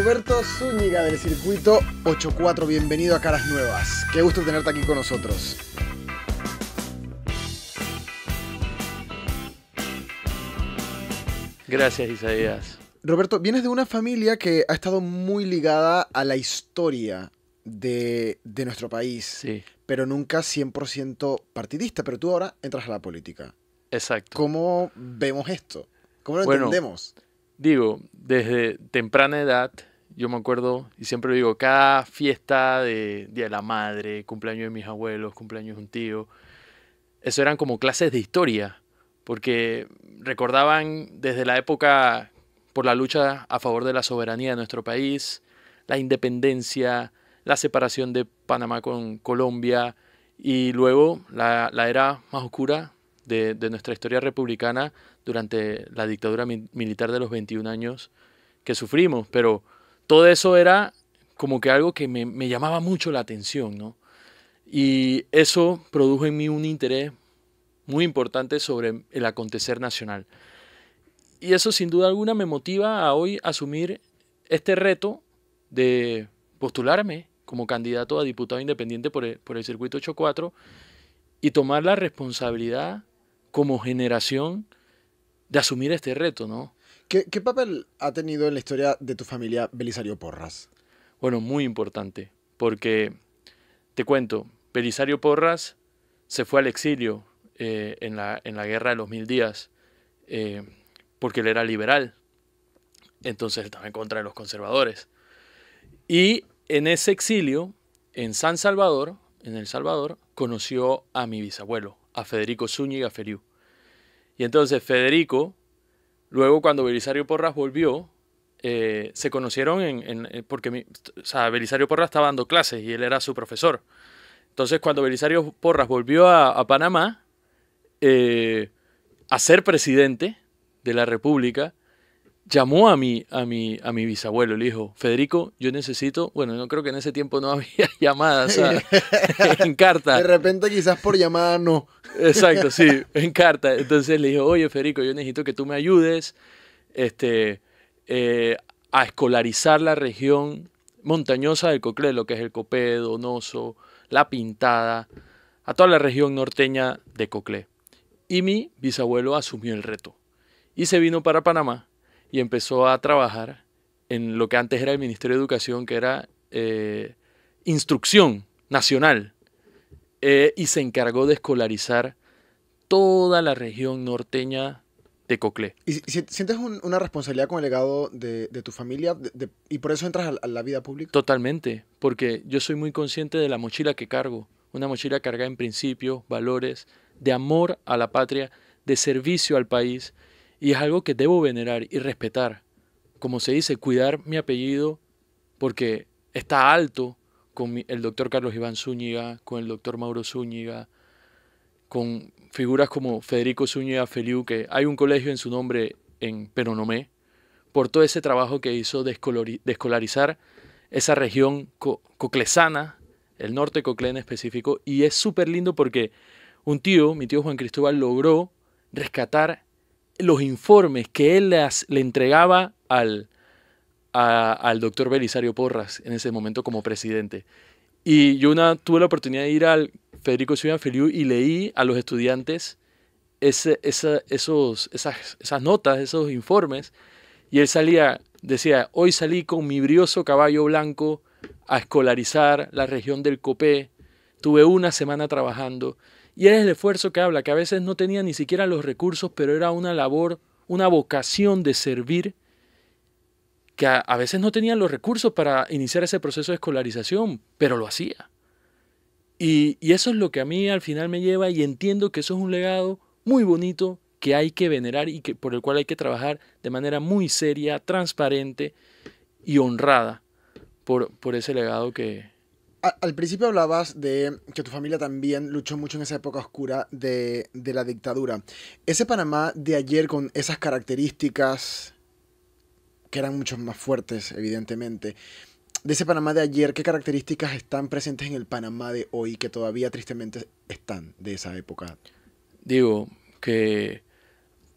Roberto Zúñiga del Circuito 84, bienvenido a Caras Nuevas. Qué gusto tenerte aquí con nosotros. Gracias, Isaías. Roberto, vienes de una familia que ha estado muy ligada a la historia de nuestro país, Sí, pero nunca 100% partidista, pero tú ahora entras a la política. exacto. ¿Cómo vemos esto? ¿Cómo lo Bueno, entendemos? digo, desde temprana edad, yo me acuerdo, y siempre lo digo, cada fiesta de Día de la Madre, cumpleaños de mis abuelos, cumpleaños de un tío, eso eran como clases de historia, porque recordaban desde la época por la lucha a favor de la soberanía de nuestro país, la independencia, la separación de Panamá con Colombia y luego la era más oscura de nuestra historia republicana durante la dictadura militar de los 21 años que sufrimos. Pero todo eso era como que algo que me llamaba mucho la atención, ¿no? Y eso produjo en mí un interés muy importante sobre el acontecer nacional. Y eso sin duda alguna me motiva a hoy asumir este reto de postularme como candidato a diputado independiente por el Circuito 84 y tomar la responsabilidad como generación de asumir este reto, ¿no? ¿Qué papel ha tenido en la historia de tu familia Belisario Porras? Bueno, muy importante, porque te cuento, Belisario Porras se fue al exilio en la Guerra de los Mil Días, eh, porque él era liberal, entonces estaba en contra de los conservadores. Y en ese exilio, en San Salvador, en El Salvador, conoció a mi bisabuelo, a Federico Zúñiga Feliú. Y entonces Federico, luego cuando Belisario Porras volvió, se conocieron porque o sea, Belisario Porras estaba dando clases y él era su profesor. Entonces cuando Belisario Porras volvió a Panamá a ser presidente de la República, llamó a mi bisabuelo, le dijo, Federico, yo necesito, bueno, no creo que en ese tiempo no había llamadas, o sea, en carta. De repente quizás por llamada no. Exacto, sí, en carta. Entonces le dijo, oye, Federico, yo necesito que tú me ayudes este, a escolarizar la región montañosa del Coclé, lo que es el Copé, Donoso, La Pintada, a toda la región norteña de Coclé. Y mi bisabuelo asumió el reto y se vino para Panamá y empezó a trabajar en lo que antes era el Ministerio de Educación, que era Instrucción Nacional, y se encargó de escolarizar toda la región norteña de Coclé. ¿Y sientes una responsabilidad con el legado de tu familia y por eso entras a la vida pública? Totalmente, porque yo soy muy consciente de la mochila que cargo, una mochila cargada en principios, valores, de amor a la patria, de servicio al país, y es algo que debo venerar y respetar. Como se dice, cuidar mi apellido porque está alto con el doctor Carlos Iván Zúñiga, con el doctor Mauro Zúñiga, con figuras como Federico Zúñiga Feliú, que hay un colegio en su nombre en Penonomé, por todo ese trabajo que hizo de escolarizar esa región coclesana, el norte de Coclé en específico, y es súper lindo porque un tío, mi tío Juan Cristóbal, logró rescatar los informes que él le entregaba al doctor Belisario Porras en ese momento como presidente. Y yo tuve la oportunidad de ir al Federico Zúñiga Feliú y leí a los estudiantes esas notas, esos informes, y él decía, hoy salí con mi brioso caballo blanco a escolarizar la región del Copé, tuve una semana trabajando, y es el esfuerzo que habla, que a veces no tenía ni siquiera los recursos, pero era una labor, una vocación de servir, que a veces no tenían los recursos para iniciar ese proceso de escolarización, pero lo hacía. Y eso es lo que a mí al final me lleva y entiendo que eso es un legado muy bonito que hay que venerar y por el cual hay que trabajar de manera muy seria, transparente y honrada por ese legado que... Al principio hablabas de que tu familia también luchó mucho en esa época oscura de la dictadura. Ese Panamá de ayer con esas características que eran mucho más fuertes, evidentemente. De ese Panamá de ayer, ¿qué características están presentes en el Panamá de hoy que todavía tristemente están de esa época? Digo, que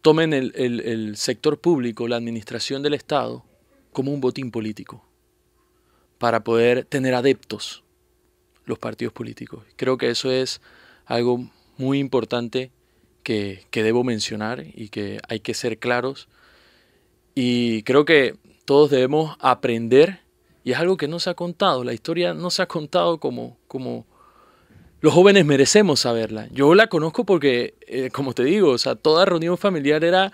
tomen el sector público, la administración del Estado, como un botín político. para poder tener adeptos los partidos políticos. Creo que eso es algo muy importante que debo mencionar y que hay que ser claros. Y creo que todos debemos aprender, y es algo que no se ha contado, la historia no se ha contado como los jóvenes merecemos saberla. Yo la conozco porque, como te digo, o sea, toda reunión familiar era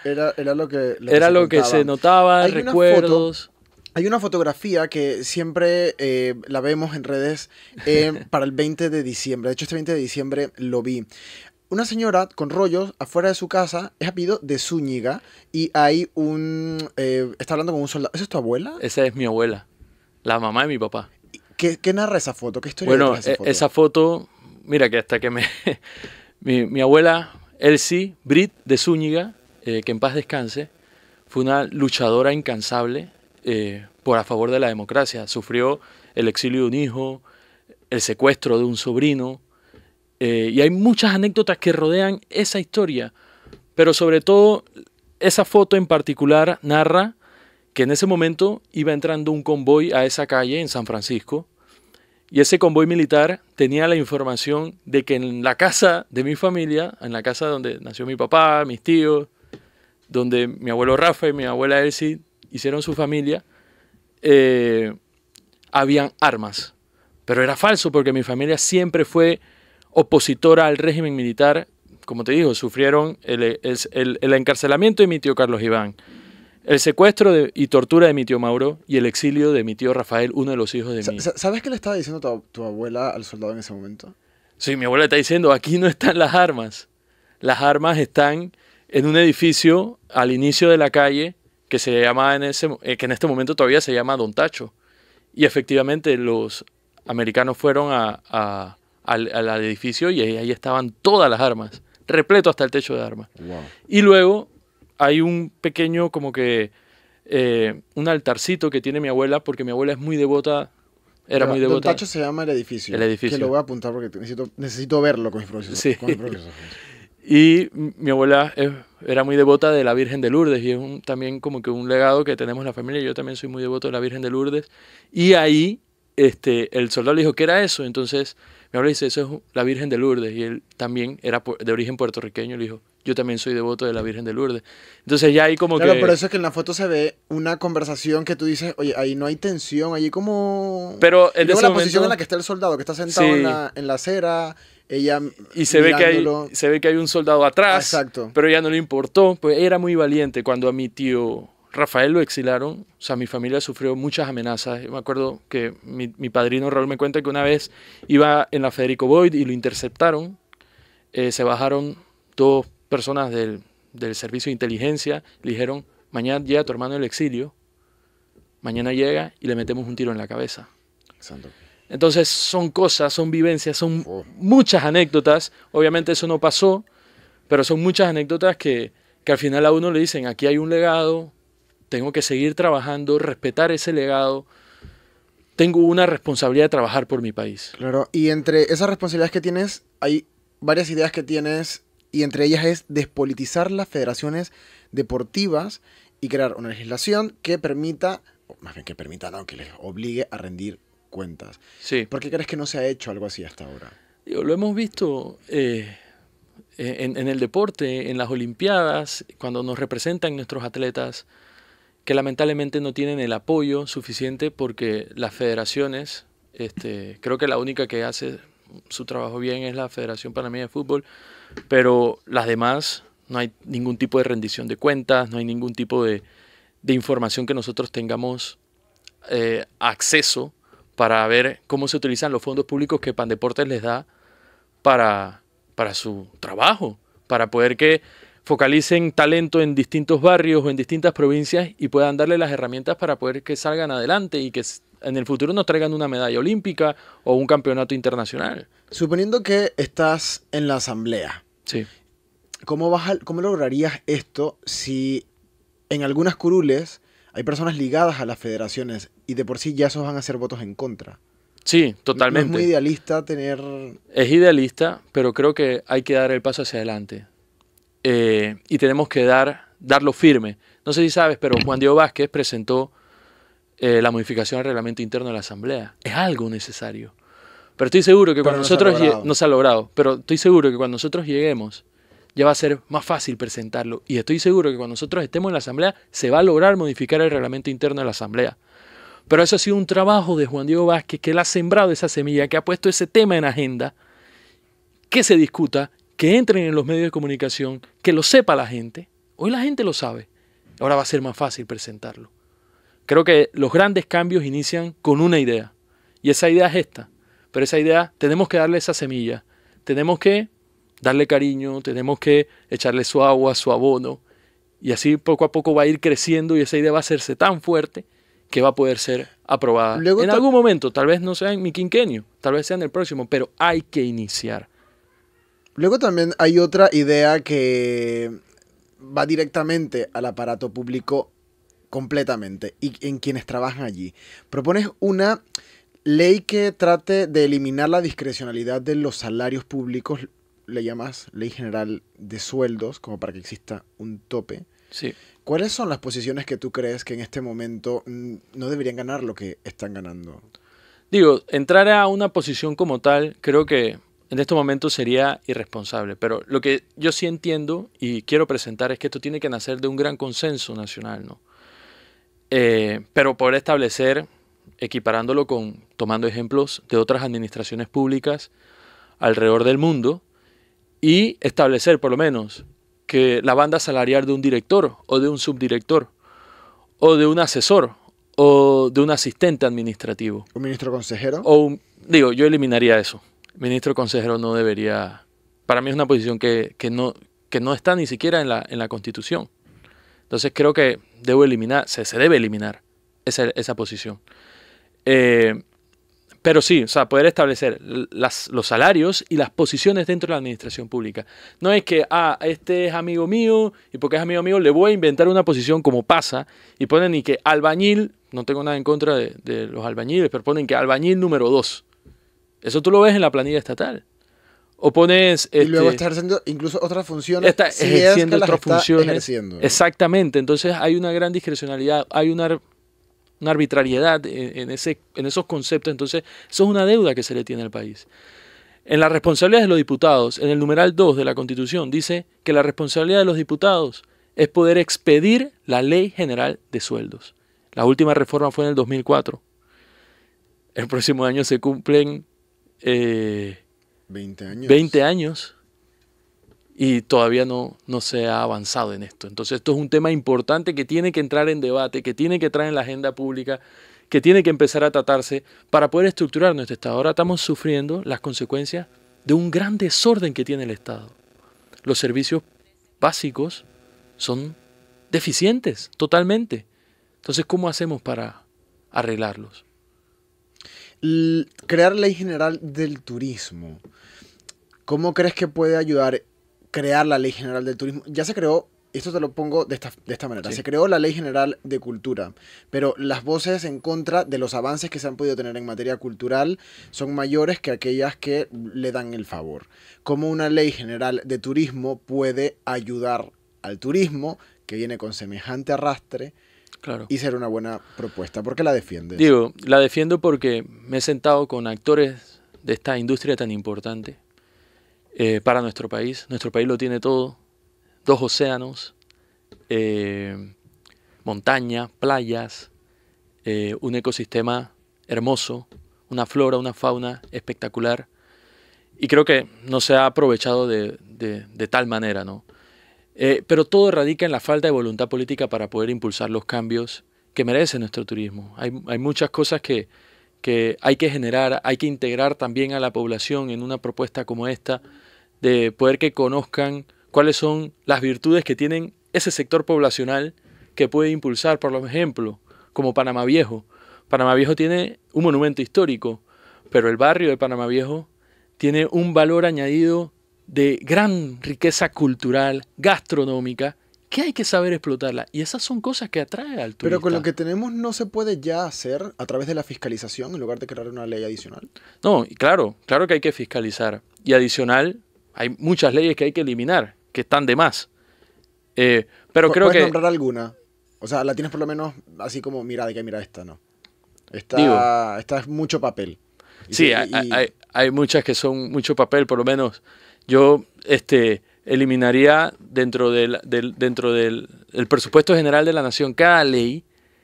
lo que se notaba, recuerdos. Hay una fotografía que siempre la vemos en redes para el 20 de diciembre. De hecho, este 20 de diciembre lo vi. Una señora con rollos afuera de su casa, es apellido de Zúñiga, y hay está hablando con un soldado. ¿Esa es tu abuela? Esa es mi abuela, la mamá de mi papá. ¿Qué narra esa foto? ¿Qué historia Bueno, detrás de esa foto? esa foto, mira que hasta que mi abuela Elsie Brit de Zúñiga, que en paz descanse, fue una luchadora incansable por a favor de la democracia. Sufrió el exilio de un hijo, el secuestro de un sobrino, y hay muchas anécdotas que rodean esa historia, pero sobre todo esa foto en particular narra que en ese momento iba entrando un convoy a esa calle en San Francisco, y ese convoy militar tenía la información de que en la casa de mi familia, en la casa donde nació mi papá, mis tíos, donde mi abuelo Rafa y mi abuela Elsie hicieron su familia, habían armas. Pero era falso porque mi familia siempre fue opositora al régimen militar. Como te digo, sufrieron el encarcelamiento de mi tío Carlos Iván, el secuestro y tortura de mi tío Mauro y el exilio de mi tío Rafael, uno de los hijos de mi... ¿Sabes qué le estaba diciendo tu abuela al soldado en ese momento? Sí, mi abuela está diciendo, aquí no están las armas. Las armas están en un edificio al inicio de la calle que se llamaba que en este momento todavía se llama Don Tacho. Y efectivamente los americanos fueron al edificio y ahí estaban todas las armas, repleto hasta el techo de armas. Wow. Y luego hay un pequeño como que un altarcito que tiene mi abuela, porque mi abuela es muy devota, muy devota. Don Tacho se llama el edificio. El edificio. Que lo voy a apuntar porque necesito verlo con mis propios ojos. Sí. Con mis propios ojos. Y mi abuela era muy devota de la Virgen de Lourdes, y es también como que un legado que tenemos en la familia. Yo también soy muy devoto de la Virgen de Lourdes. Y ahí el soldado le dijo, ¿qué era eso? Entonces mi abuela dice, eso es la Virgen de Lourdes. Y él también era de origen puertorriqueño, le dijo, yo también soy devoto de la Virgen de Lourdes. Entonces ya ahí como claro, que... por eso es que en la foto se ve una conversación que tú dices, oye, ahí no hay tensión, allí como... Pero en luego ese la posición momento, en la que está el soldado, que está sentado sí, en la acera, ella y se ve que hay un soldado atrás. Exacto. Pero ella no le importó, pues era muy valiente. Cuando a mi tío Rafael lo exilaron, o sea, mi familia sufrió muchas amenazas. Yo me acuerdo que mi padrino Raúl me cuenta que una vez iba en la Federico Boyd y lo interceptaron. Se bajaron dos personas del servicio de inteligencia, le dijeron, mañana llega tu hermano del exilio, mañana llega y le metemos un tiro en la cabeza. Exacto. Entonces son cosas, son vivencias, son muchas anécdotas. Obviamente eso no pasó, pero son muchas anécdotas que al final a uno le dicen, aquí hay un legado, tengo que seguir trabajando, respetar ese legado, tengo una responsabilidad de trabajar por mi país. Claro, y entre esas responsabilidades que tienes, hay varias ideas que tienes, y entre ellas es despolitizar las federaciones deportivas y crear una legislación que permita, o más bien que permita, no, que les obligue a rendir cuentas. Sí. ¿Por qué crees que no se ha hecho algo así hasta ahora? Lo hemos visto en el deporte, en las Olimpiadas, cuando nos representan nuestros atletas, que lamentablemente no tienen el apoyo suficiente porque las federaciones, creo que la única que hace su trabajo bien es la Federación Panameña de Fútbol, pero las demás no hay ningún tipo de rendición de cuentas, no hay ningún tipo de información que nosotros tengamos acceso para ver cómo se utilizan los fondos públicos que Pandeportes les da para su trabajo, para poder que focalicen talento en distintos barrios o en distintas provincias y puedan darle las herramientas para poder que salgan adelante y que en el futuro nos traigan una medalla olímpica o un campeonato internacional. Suponiendo que estás en la asamblea, sí, ¿cómo lograrías esto si en algunas curules hay personas ligadas a las federaciones y de por sí ya esos van a ser votos en contra? Sí, totalmente. No es muy idealista tener... Es idealista, pero creo que hay que dar el paso hacia adelante. Y tenemos que darlo firme. No sé si sabes, pero Juan Diego Vázquez presentó la modificación del reglamento interno de la Asamblea. Es algo necesario. Pero estoy seguro que cuando nosotros... No se ha logrado, pero estoy seguro que cuando nosotros lleguemos ya va a ser más fácil presentarlo. Y estoy seguro que cuando nosotros estemos en la Asamblea se va a lograr modificar el reglamento interno de la Asamblea. Pero eso ha sido un trabajo de Juan Diego Vázquez, que él ha sembrado esa semilla, que ha puesto ese tema en agenda, que se discuta, que entren en los medios de comunicación, que lo sepa la gente. Hoy la gente lo sabe. Ahora va a ser más fácil presentarlo. Creo que los grandes cambios inician con una idea. Y esa idea es esta. Pero esa idea tenemos que darle esa semilla. Tenemos que darle cariño, tenemos que echarle su agua, su abono. Y así poco a poco va a ir creciendo y esa idea va a hacerse tan fuerte que va a poder ser aprobada. Luego en algún momento, tal vez no sea en mi quinquenio, tal vez sea en el próximo, pero hay que iniciar. Luego también hay otra idea que va directamente al aparato público completamente y en quienes trabajan allí. Propones una ley que trate de eliminar la discrecionalidad de los salarios públicos, le llamas Ley General de Sueldos, como para que exista un tope. Sí. ¿Cuáles son las posiciones que tú crees que en este momento no deberían ganar lo que están ganando? Digo, entrar a una posición como tal, creo que en estos momentos sería irresponsable, pero lo que yo sí entiendo y quiero presentar es que esto tiene que nacer de un gran consenso nacional, ¿no? Pero poder establecer, equiparándolo con, tomando ejemplos de otras administraciones públicas alrededor del mundo, y establecer por lo menos que la banda salarial de un director o de un subdirector o de un asesor o de un asistente administrativo. ¿Un ministro consejero? Digo, yo eliminaría eso. Ministro consejero no debería... Para mí es una posición que no está ni siquiera en la Constitución. Entonces creo que se debe eliminar esa posición. Pero sí, o sea, poder establecer los salarios y las posiciones dentro de la administración pública. No es que, este es amigo mío y porque es amigo mío le voy a inventar una posición como pasa y ponen y que albañil, no tengo nada en contra de los albañiles, pero ponen que albañil número 2. Eso tú lo ves en la planilla estatal. O pones... y luego está ejerciendo incluso otras funciones. Está ejerciendo otras funciones. ¿No? Exactamente. Entonces hay una gran discrecionalidad, hay una arbitrariedad en esos conceptos. Entonces eso es una deuda que se le tiene al país. En las responsabilidades de los diputados, en el numeral 2 de la Constitución, dice que la responsabilidad de los diputados es poder expedir la Ley General de Sueldos. La última reforma fue en el 2004. El próximo año se cumplen 20 años y todavía no se ha avanzado en esto. Entonces esto es un tema importante que tiene que entrar en debate, que tiene que entrar en la agenda pública, que tiene que empezar a tratarse para poder estructurar nuestro Estado. Ahora estamos sufriendo las consecuencias de un gran desorden que tiene el Estado. Los servicios básicos son deficientes totalmente. Entonces, ¿cómo hacemos para arreglarlos? Crear ley general del turismo. ¿Cómo crees que puede ayudar crear la ley general del turismo? Ya se creó, esto te lo pongo de esta manera, sí. Se creó la ley general de cultura, pero las voces en contra de los avances que se han podido tener en materia cultural son mayores que aquellas que le dan el favor. ¿Cómo una ley general de turismo puede ayudar al turismo que viene con semejante arrastre? Claro. Y ser una buena propuesta. ¿Por qué la defiendes? Digo, la defiendo porque me he sentado con actores de esta industria tan importante para nuestro país. Nuestro país lo tiene todo. 2 océanos, montaña, playas, un ecosistema hermoso, una flora, una fauna espectacular. Y creo que no se ha aprovechado de tal manera, ¿no? Pero todo radica en la falta de voluntad política para poder impulsar los cambios que merece nuestro turismo. Hay muchas cosas que hay que generar, hay que integrar también a la población en una propuesta como esta, de poder que conozcan cuáles son las virtudes que tienen ese sector poblacional que puede impulsar, por ejemplo, como Panamá Viejo. Panamá Viejo tiene un monumento histórico, pero el barrio de Panamá Viejo tiene un valor añadido de gran riqueza cultural, gastronómica, que hay que saber explotarla. Y esas son cosas que atraen al turista. Pero con lo que tenemos no se puede ya hacer a través de la fiscalización en lugar de crear una ley adicional. No, claro que hay que fiscalizar. Y adicional, hay muchas leyes que hay que eliminar, que están de más. Pero creo que... ¿Puedes nombrar alguna? O sea, la tienes por lo menos así como, mira esta, ¿no? Digo, Está mucho papel. sí, hay muchas que son mucho papel, por lo menos yo eliminaría dentro del el presupuesto general de la nación, cada ley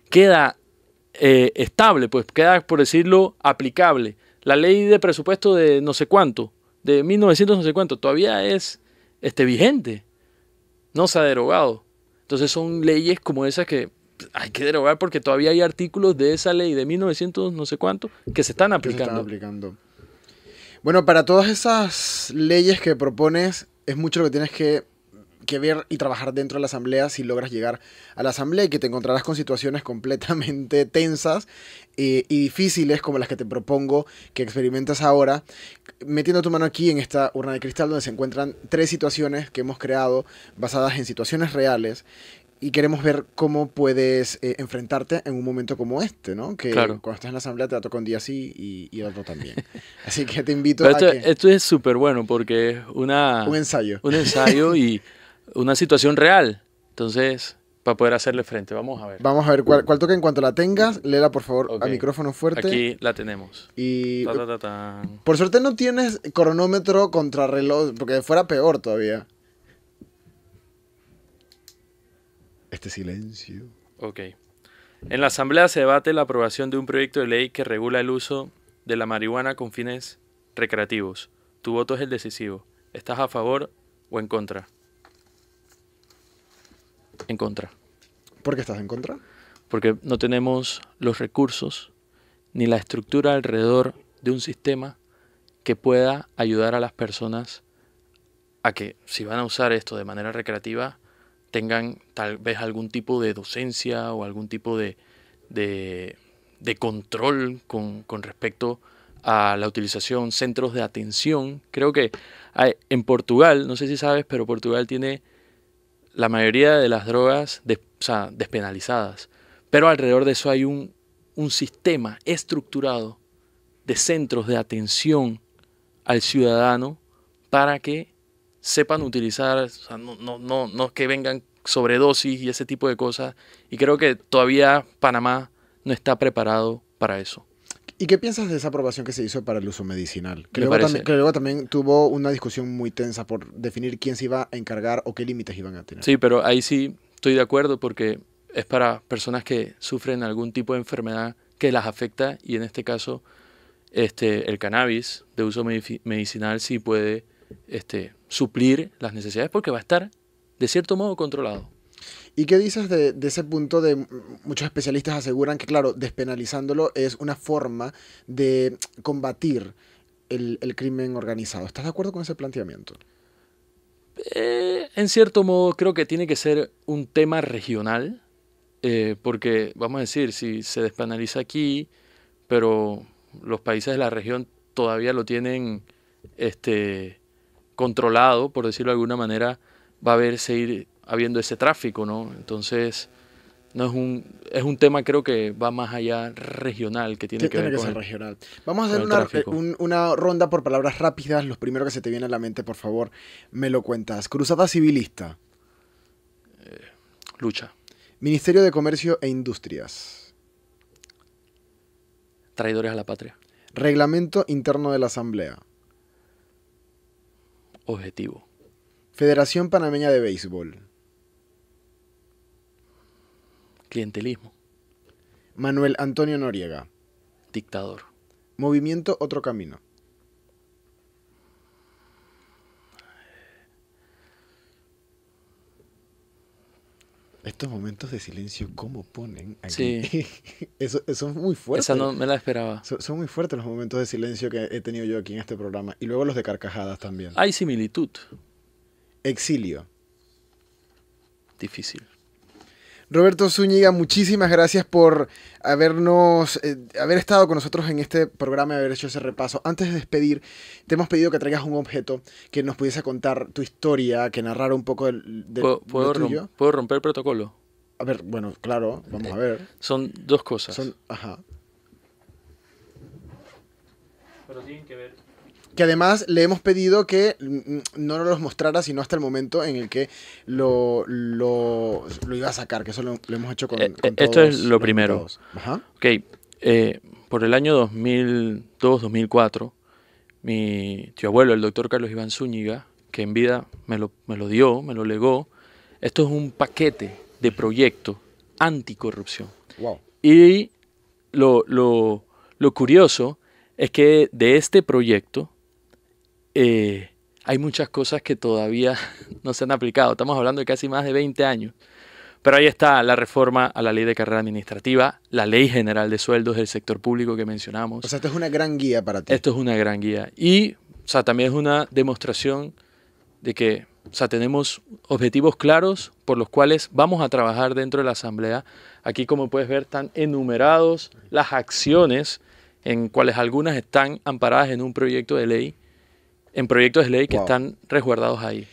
queda estable, pues queda, por decirlo, aplicable. La ley de presupuesto de no sé cuánto, de 1900 no sé cuánto, todavía es vigente, no se ha derogado. Entonces son leyes como esas que hay que derogar porque todavía hay artículos de esa ley de 1900 no sé cuánto que se están que se están aplicando. aplicando. Bueno, para todas esas leyes que propones, es mucho lo que tienes que ver y trabajar dentro de la asamblea si logras llegar a la asamblea y que te encontrarás con situaciones completamente tensas y difíciles como las que te propongo que experimentas ahora, metiendo tu mano aquí en esta urna de cristal donde se encuentran 3 situaciones que hemos creado basadas en situaciones reales y queremos ver cómo puedes enfrentarte en un momento como este, ¿no? Que Claro. cuando estás en la asamblea te va a tocar un día sí y otro también. Así que te invito Pero a que... esto es súper bueno porque es Un ensayo. un ensayo y una situación real. Entonces, para poder hacerle frente, vamos a ver. Vamos a ver cuál toca en cuanto la tengas. Léela, por favor, Ok. a micrófono fuerte. Aquí la tenemos. Y Ta, ta, ta, tan. por suerte no tienes cronómetro contrarreloj, porque fuera peor todavía. Este silencio. Ok. En la Asamblea se debate la aprobación de un proyecto de ley que regula el uso de la marihuana con fines recreativos. Tu voto es el decisivo. ¿Estás a favor o en contra? En contra. ¿Por qué estás en contra? Porque no tenemos los recursos ni la estructura alrededor de un sistema que pueda ayudar a las personas a que, si van a usar esto de manera recreativa, tengan tal vez algún tipo de docencia o algún tipo de control con respecto a la utilización, centros de atención. Creo que en Portugal, no sé si sabes, pero Portugal tiene la mayoría de las drogas o sea, despenalizadas. Pero alrededor de eso hay un sistema estructurado de centros de atención al ciudadano para que sepan utilizar, o sea, no que vengan sobredosis y ese tipo de cosas. Y creo que todavía Panamá no está preparado para eso. ¿Y qué piensas de esa aprobación que se hizo para el uso medicinal? Me parece. Que luego también tuvo una discusión muy tensa por definir quién se iba a encargar o qué límites iban a tener. Sí, pero ahí sí estoy de acuerdo porque es para personas que sufren algún tipo de enfermedad que las afecta y en este caso el cannabis de uso medicinal sí puede suplir las necesidades porque va a estar de cierto modo controlado. ¿Y qué dices de ese punto de muchos especialistas aseguran que, claro, despenalizándolo es una forma de combatir el crimen organizado? ¿Estás de acuerdo con ese planteamiento? En cierto modo creo que tiene que ser un tema regional porque vamos a decir, si se despenaliza aquí, pero los países de la región todavía lo tienen controlado, por decirlo de alguna manera, va a seguir habiendo ese tráfico, ¿no? Entonces, no es un tema creo que va más allá regional, que tiene que Tiene ver que con ser regional. Vamos a con hacer el tráfico. una ronda por palabras rápidas. Los primeros que se te viene a la mente, por favor, me lo cuentas. Cruzada Civilista. Lucha. Ministerio de Comercio e Industrias. Traidores a la patria. Reglamento Interno de la Asamblea. Objetivo. Federación Panameña de Béisbol. Clientelismo. Manuel Antonio Noriega. Dictador. Movimiento Otro Camino. Estos momentos de silencio, ¿cómo ponen aquí? Sí. Eso es muy fuerte. Esa no me la esperaba. Son muy fuertes los momentos de silencio que he tenido yo aquí en este programa. Y luego los de carcajadas también. Hay similitud. Exilio. Difícil. Roberto Zúñiga, muchísimas gracias por haber estado con nosotros en este programa y haber hecho ese repaso. Antes de despedir, te hemos pedido que traigas un objeto que nos pudiese contar tu historia, que narrara un poco de lo tuyo. ¿Puedo romper el protocolo? A ver, bueno, claro, vamos a ver. Son dos cosas. Ajá. Pero tienen que ver. Que además le hemos pedido que no nos los mostrara sino hasta el momento en el que lo iba a sacar, que eso lo hemos hecho con Esto todos es lo los primero. invitados. Ajá. Ok, por el año 2002-2004, mi tío abuelo, el doctor Carlos Iván Zúñiga, que en vida me lo dio, me lo legó, esto es un paquete de proyectos anticorrupción. Wow. Y lo curioso es que de este proyecto hay muchas cosas que todavía no se han aplicado. Estamos hablando de casi más de 20 años. Pero ahí está la reforma a la ley de carrera administrativa, la ley general de sueldos del sector público que mencionamos. O sea, esto es una gran guía para ti. Esto es una gran guía. Y, o sea, también es una demostración de que, o sea, tenemos objetivos claros por los cuales vamos a trabajar dentro de la Asamblea. Aquí, como puedes ver, están enumerados las acciones en cuales algunas están amparadas en un proyecto de ley, en proyectos de ley que están resguardados ahí.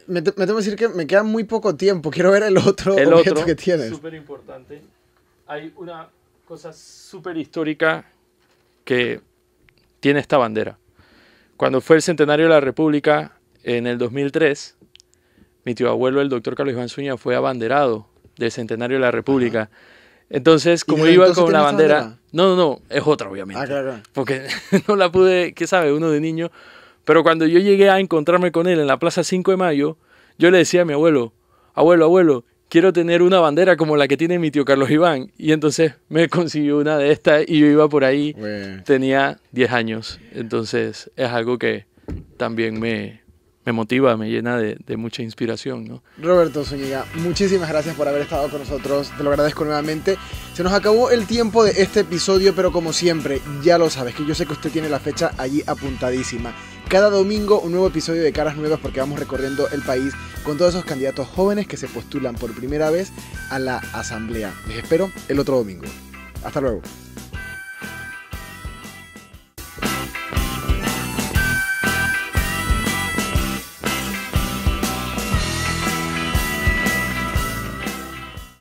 Me tengo que decir que me queda muy poco tiempo. Quiero ver el otro objeto que tienes. Súper importante. Hay una cosa súper histórica que tiene esta bandera. Cuando fue el centenario de la República en el 2003, mi tío abuelo, el doctor Carlos Iván Zúñiga, fue abanderado del centenario de la República. Ajá. Entonces, como iba con la bandera... No, es otra, obviamente. Claro. Porque no la pude, ¿qué sabe? Uno de niño... Pero cuando yo llegué a encontrarme con él en la Plaza 5 de Mayo, yo le decía a mi abuelo, abuelo, quiero tener una bandera como la que tiene mi tío Carlos Iván. Y entonces me consiguió una de estas y yo iba por ahí, tenía 10 años. Entonces es algo que también me motiva, me llena de mucha inspiración, ¿no? Roberto Zúñiga, muchísimas gracias por haber estado con nosotros, te lo agradezco nuevamente. Se nos acabó el tiempo de este episodio, pero como siempre, ya lo sabes, que yo sé que usted tiene la fecha allí apuntadísima. Cada domingo un nuevo episodio de Caras Nuevas, porque vamos recorriendo el país con todos esos candidatos jóvenes que se postulan por primera vez a la Asamblea. Les espero el otro domingo. Hasta luego.